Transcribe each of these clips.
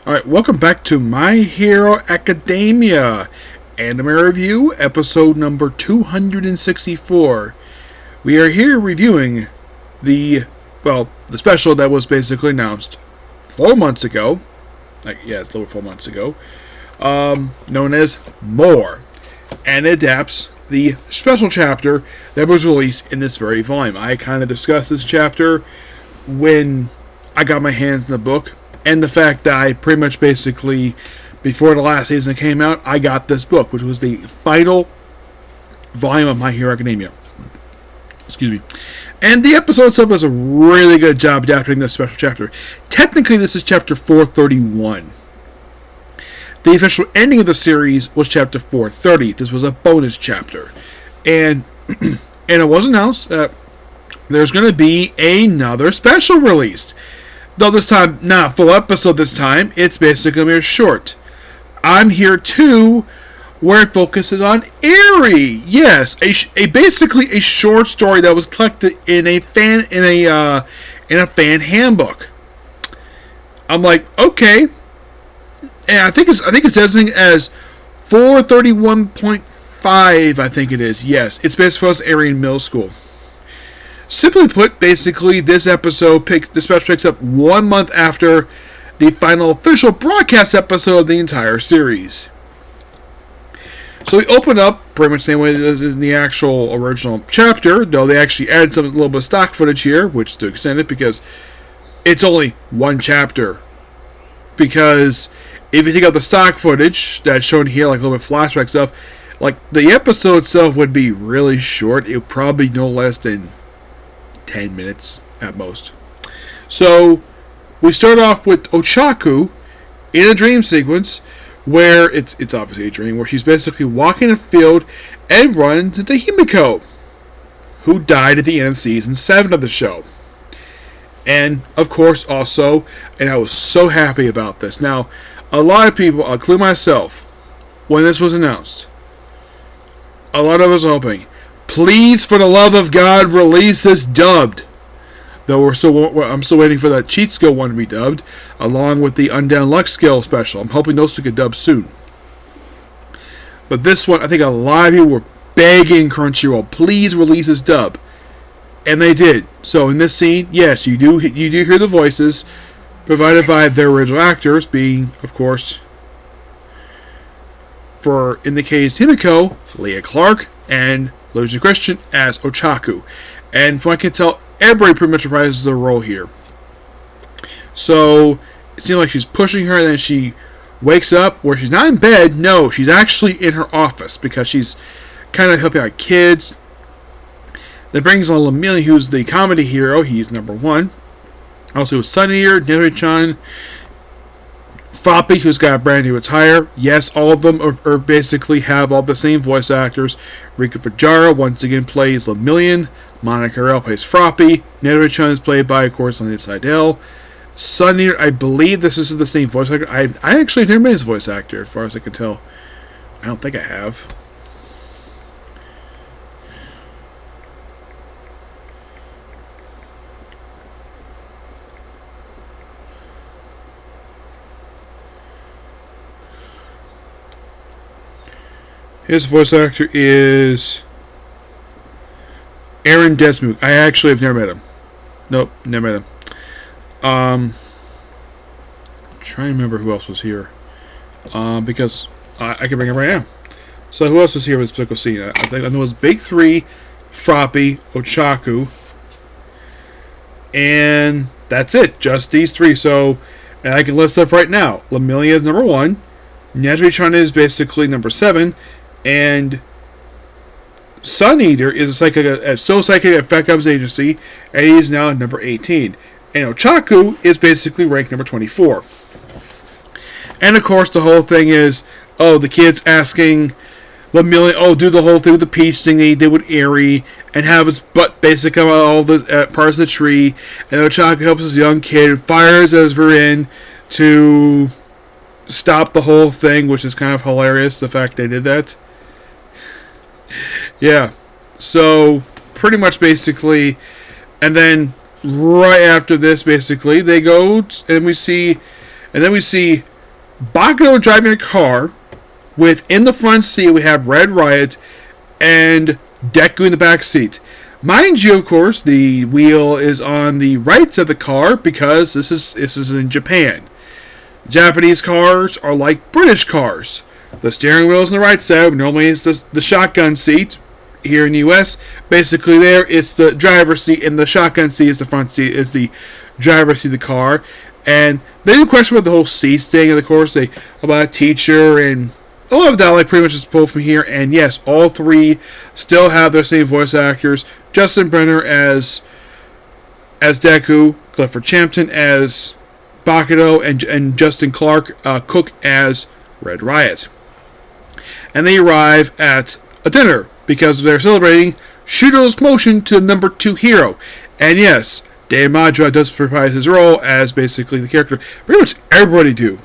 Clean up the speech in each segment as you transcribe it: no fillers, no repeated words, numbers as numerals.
Alright, welcome back to My Hero Academia Anime Review, episode number 264. We are here reviewing the special that was basically announced 4 months ago. It's over 4 months ago. Known as More. And it adapts the special chapter that was released in this very volume. I kind of discussed this chapter when I got my hands on the book. And the fact that I pretty much basically, before the last season came out, I got this book, which was the final volume of My Hero Academia. Excuse me. And the episode itself does a really good job adapting this special chapter. Technically, this is chapter 431. The official ending of the series was chapter 430. This was a bonus chapter. And it was announced that there's going to be another special released. Though this time, not a full episode this time, it's basically going to be a short. I'm Here Too, where it focuses on Eri. Yes, basically a short story that was collected in a fan handbook. I'm like, okay. And I think it's designated as 431.5, I think it is. Yes, it's basically for Eri in middle school. Simply put, basically, this special picks up 1 month after the final official broadcast episode of the entire series. So we open up pretty much the same way as in the actual original chapter, though they actually added a little bit of stock footage here, which to extend it because it's only one chapter. Because if you take out the stock footage that's shown here, like a little bit of flashback stuff, like the episode itself would be really short. It would probably be no less than 10 minutes at most. So we start off with Ochaku in a dream sequence where it's obviously a dream where she's basically walking a field and runs into Himiko, who died at the end of season 7 of the show. And of course also, and I was so happy about this. Now, a lot of people, including myself, when this was announced, a lot of us were hoping, please, for the love of God, release this dubbed. Though I'm still waiting for that Cheat Skill one to be dubbed, along with the Undown Luck Skill special. I'm hoping those two get dubbed soon. But this one, I think a lot of you were begging Crunchyroll, please release this dub, and they did. So in this scene, yes, you do hear the voices provided by their original actors, being, of course, for in the case Himiko, Leah Clark, and Luigi Christian as Ochaku. And from what I can tell, everybody pretty much reprises their role here. So, it seems like she's pushing her, and then she wakes up where she's not in bed. No, she's actually in her office because she's kind of helping out kids. That brings on Lemillion, who's the comedy hero. He's number 1. Also, Sunny here, Neri-chan, Froppy, who's got a brand new attire. Yes, all of them are basically have all the same voice actors. Rika Fujara once again plays Lemillion. Monica Rell plays Froppy. Neri-chan is played by, of course, Lena Seidel. Sunny, I believe this is the same voice actor. I actually never met his voice actor, as far as I can tell. I don't think I have. His voice actor is Aaron Desmuth. I actually have never met him. Nope, never met him. I'm trying to remember who else was here. Because I can bring him right now. So who else was here with this particular scene? I think I know it was Big 3, Froppy, Ochaku, and that's it. Just these 3. So, and I can list up right now. Lemillion is number 1. Neri-chan is basically number 7. And Sun Eater is a psychic at FedCom's agency, and he's now number 18. And Ochaku is basically ranked number 24. And of course, the whole thing is, the kids asking Lemillion, do the whole thing with the peach thing they did with Eri, and have his butt basically come out all the parts of the tree. And Ochaku helps this young kid, fires as we're in to stop the whole thing, which is kind of hilarious, the fact they did that. Yeah, so pretty much basically, and then right after this, basically, they go and we see Bakugo driving a car with, in the front seat, we have Red Riot and Deku in the back seat. Mind you, of course, the wheel is on the right side of the car because this is in Japan. Japanese cars are like British cars. The steering wheel is on the right side. Normally it's the shotgun seat. Here in the U.S., basically there it's the driver's seat, and the shotgun seat is the front seat, is the driver's seat of the car. And they do question about the whole seats thing, and of course they about a teacher, and a lot of that pretty much is pulled from here. And yes, all three still have their same voice actors: Justin Brenner as Deku, Clifford Champton as Bakugo, and Justin Clark Cook as Red Riot. And they arrive at a dinner because they're celebrating Shudo's promotion to number 2 hero. And yes, Dave Madra does reprise his role as basically the character. Pretty much everybody do.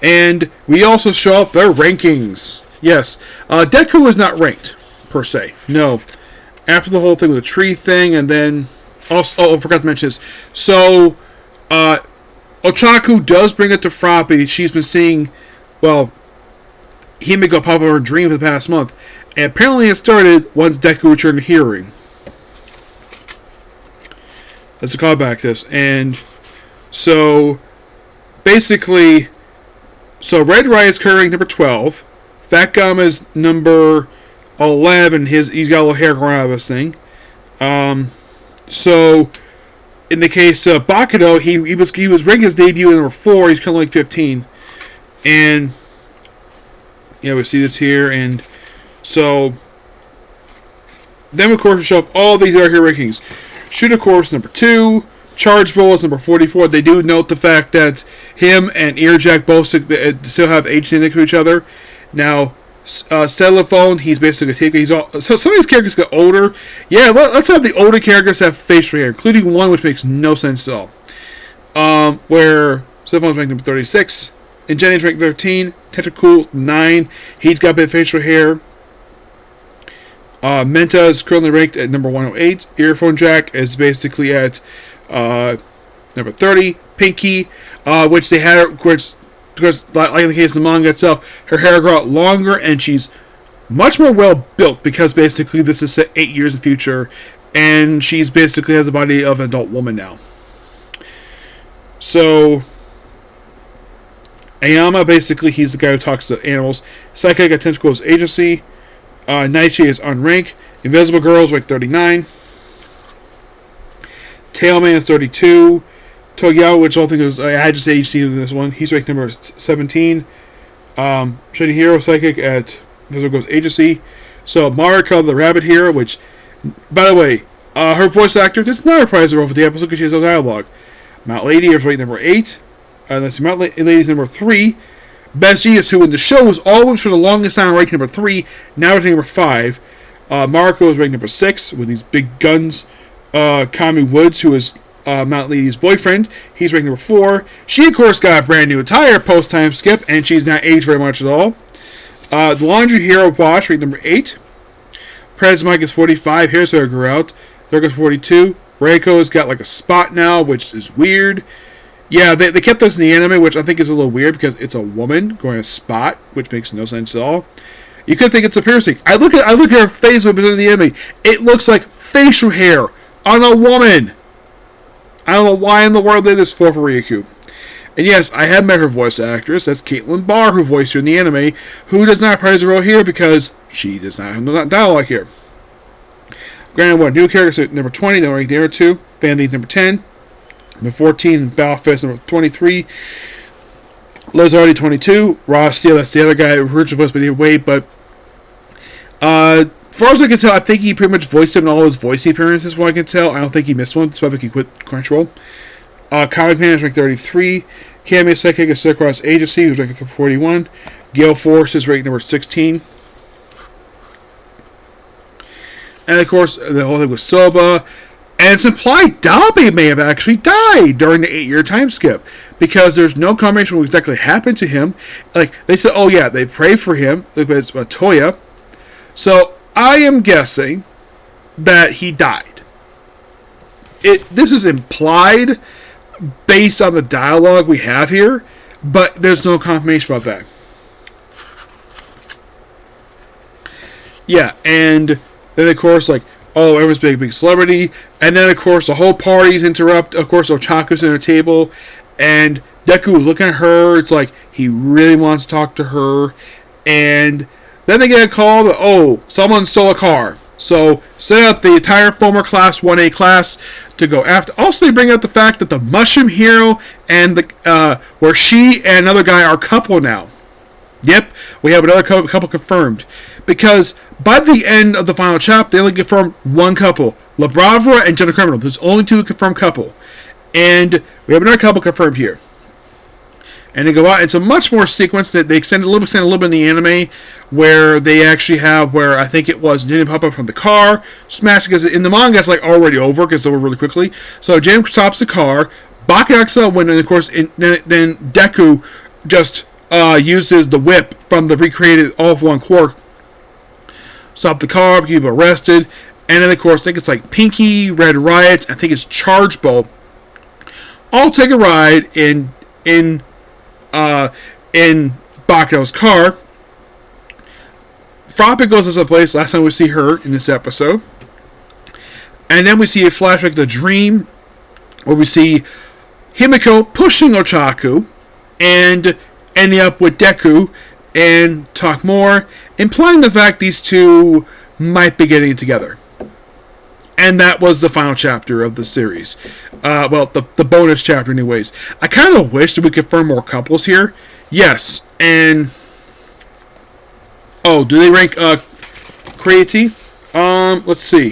And we also show up their rankings. Yes, Deku is not ranked, per se. No. After the whole thing with the tree thing, and then... Also, I forgot to mention this. So, Ochaku does bring it to Froppy. She's been seeing... Well, he may go pop up her dream for the past month. And apparently it started once Deku returned to hearing. That's a callback to this. And so, basically, so Red Riot's currently number 12. Fat Gum is number 11. He's got a little hair growing out of this thing. So, in the case of Bakugo, he was ranking his debut at number 4. He's currently like 15. And, we see this here, and... So, then of course we show up all these other hero rankings. Shoot, of course, number 2. Charge Bull is number 44. They do note the fact that him and Earjack both still have age next to each other. Now, Cellophone, he's basically taking. So some of these characters get older. Yeah, let's have the older characters have facial hair, including one which makes no sense at all. Where Cellophone's ranked number 36. And Jenny's ranked 13. Tentacool 9. He's got a bit of facial hair. Menta is currently ranked at number 108. Earphone Jack is basically at number 30. Pinky, which they had, because like in the case of the manga itself, her hair grew out longer and she's much more well built because basically this is set 8 years in the future, and she's basically has the body of an adult woman now. So Ayama, basically he's the guy who talks to animals. Psychic at Tentacles Agency. Naichi is unranked. Invisible Girl is ranked 39. Tailman is 32. Togyao, which I think is, I just agency in this one, he's ranked number 17. Shiny Hero Psychic at Invisible Girl's Agency. So Marika, the Rabbit Hero, which, by the way, her voice actor does not reprise the role for the episode because she has no dialogue. Mount Lady is ranked number 8. Mount Lady is number 3. Best Genius, who in the show was always for the longest time ranked number 3, now ranked number 5. Mariko is ranked number 6 with these big guns. Kami Woods, who is Mount Lady's boyfriend, he's ranked number 4. She, of course, got a brand new attire post-time skip, and she's not aged very much at all. The Laundry Hero Bosch, ranked number 8. Prez Mike is 45. Here's her grew out. Durga's 42. Reiko's got like a spot now, which is weird. Yeah, they kept this in the anime, which I think is a little weird because it's a woman growing a spot, which makes no sense at all. You could think it's a piercing. I look at her face when it's in the anime. It looks like facial hair on a woman. I don't know why in the world they did this for Ryukyu. And yes, I have met her voice actress. That's Caitlin Barr, who voiced her in the anime, who does not prize the role here because she does not have dialogue here. Granted, one new character at number 20, then ranked number 2. Bandit number 10. Number 14, Battlefist number 23. Lizardi 22. Ross Steele, that's the other guy who originally voiced by David Wade, but as far as I can tell, I think he pretty much voiced him in all his voicing appearances, from what I can tell. I don't think he missed one, despite he quit Crunchyroll. Comic Man is ranked 33. Cameo Psychic is Cross Agency, who's ranked 41. Gale Force is ranked number 16. And of course, the whole thing with Soba. And it's implied Dabi may have actually died during the 8-year time skip, because there's no confirmation what exactly happened to him. Like, they said, oh yeah, they pray for him. Look, it's Toya. So, I am guessing that he died. This is implied based on the dialogue we have here. but there's no confirmation about that. Yeah, and then of course, like, oh, everyone's big celebrity, and then of course the whole party's interrupt. Of course, Ochako's at her table, and Deku is looking at her. It's like he really wants to talk to her, and then they get a call that, oh, someone stole a car. So set up the entire former Class 1A class to go after. Also, they bring up the fact that the Mushroom Hero and where she and another guy are a couple now. Yep, we have another couple confirmed. Because by the end of the final chapter, they only confirmed one couple. La Bravura and Jenna Criminal. There's only two confirmed couple. And we have another couple confirmed here. And they go out. It's a much more sequence that they extend a little bit in the anime, where they actually have where I think it was Ninja pop up from the car, smash, because in the manga it's like already over because it's over really quickly. So James stops the car, Byakuya when of course then Deku just uses the whip from the recreated All of One Quark, stop the car, get people arrested, and then of course I think it's like Pinky, Red Riot, I think it's Charge Bolt, all take a ride in Baku's car. Froppy goes to some place. Last time we see her in this episode, and then we see a flashback of the dream, where we see Himiko pushing Ochaku, and ending up with Deku, and talk more, implying the fact these two might be getting together. And that was the final chapter of the series. Well, the bonus chapter anyways. I kind of wish that we could confirm more couples here. Yes, and... oh, do they rank creative? Let's see.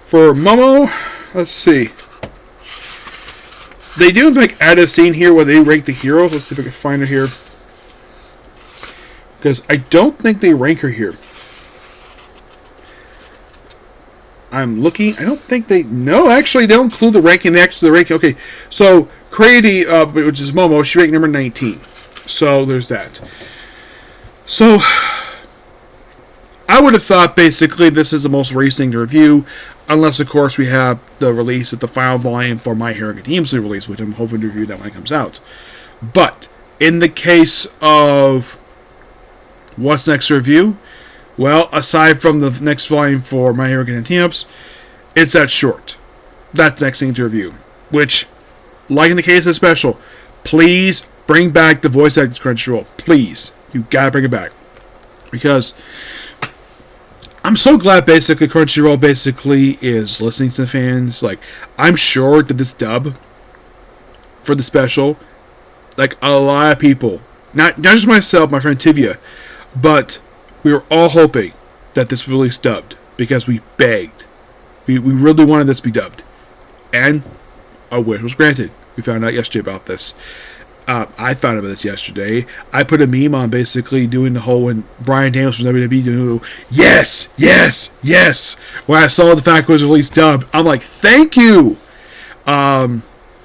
For Momo, let's see. They do like add a scene here where they rank the heroes. Let's see if I can find it here. Because I don't think they rank her here. I'm looking. I don't think they... no, actually, they don't include the ranking next to the ranking. Okay, so Creaty, which is Momo, she ranked number 19. So there's that. So I would have thought basically this is the most recent thing to review, unless of course we have the release of the final volume for My Hero Academia release, which I'm hoping to review that when it comes out. But in the case of what's next to review, well, aside from the next volume for My Hero Academia, it's that short. That's the next thing to review. Which, like in the case of the special, please bring back the voice acting Crunchyroll. Please. You gotta bring it back. Because I'm so glad basically Crunchyroll basically is listening to the fans. Like, I'm sure that this dub for the special, like a lot of people, not just myself, my friend Tivia, but we were all hoping that this was released dubbed because we begged. We really wanted this to be dubbed. And our wish was granted. We found out yesterday about this. I found out about this yesterday. I put a meme on basically doing the whole when Bryan Danielson from WWE doing yes, yes, yes. When I saw the fact it was released dubbed, I'm like, thank you.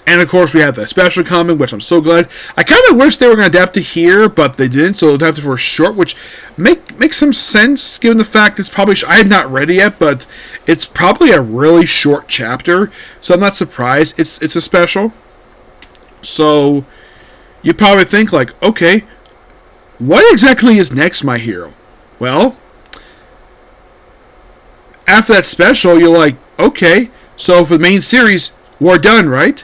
And of course we have the special coming, which I'm so glad. I kind of wish they were going to adapt it here, but they didn't, so they adapted for a short, which makes some sense given the fact it's probably... I have not read it yet, but it's probably a really short chapter, so I'm not surprised. It's a special. So you probably think like, okay, what exactly is next, My Hero? Well, after that special, you're like, okay, so for the main series, we're done, right?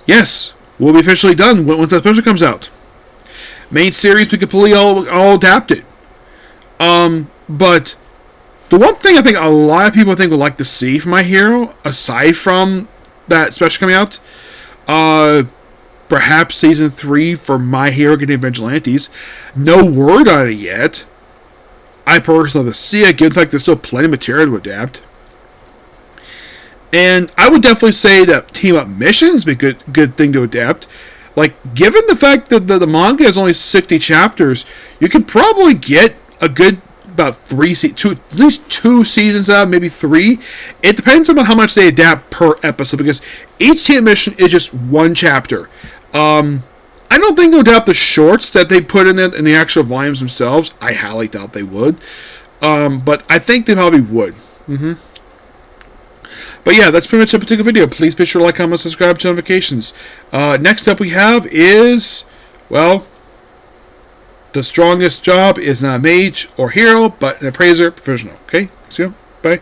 Yes, we'll be officially done once that special comes out. Main series, we completely all adapted. But the one thing I think a lot of people think would like to see from My Hero, aside from that special coming out, perhaps Season 3 for My Hero Academia Vigilantes. No word on it yet. I personally want to see it, given the fact there's still plenty of material to adapt. And I would definitely say that Team Up Missions would be a good thing to adapt. Like, given the fact that the manga is only 60 chapters, you could probably get a good about at least 2 seasons out, maybe 3. It depends on how much they adapt per episode, because each Team Up Mission is just one chapter. I don't think they'll adapt the shorts that they put in it in the actual volumes themselves. I highly doubt they would. But I think they probably would. But yeah, that's pretty much a particular video. Please be sure to like, comment, subscribe, to notifications. Next up we have is... Well, the strongest job is not a mage or hero, but an appraiser professional. Okay? See you. Bye.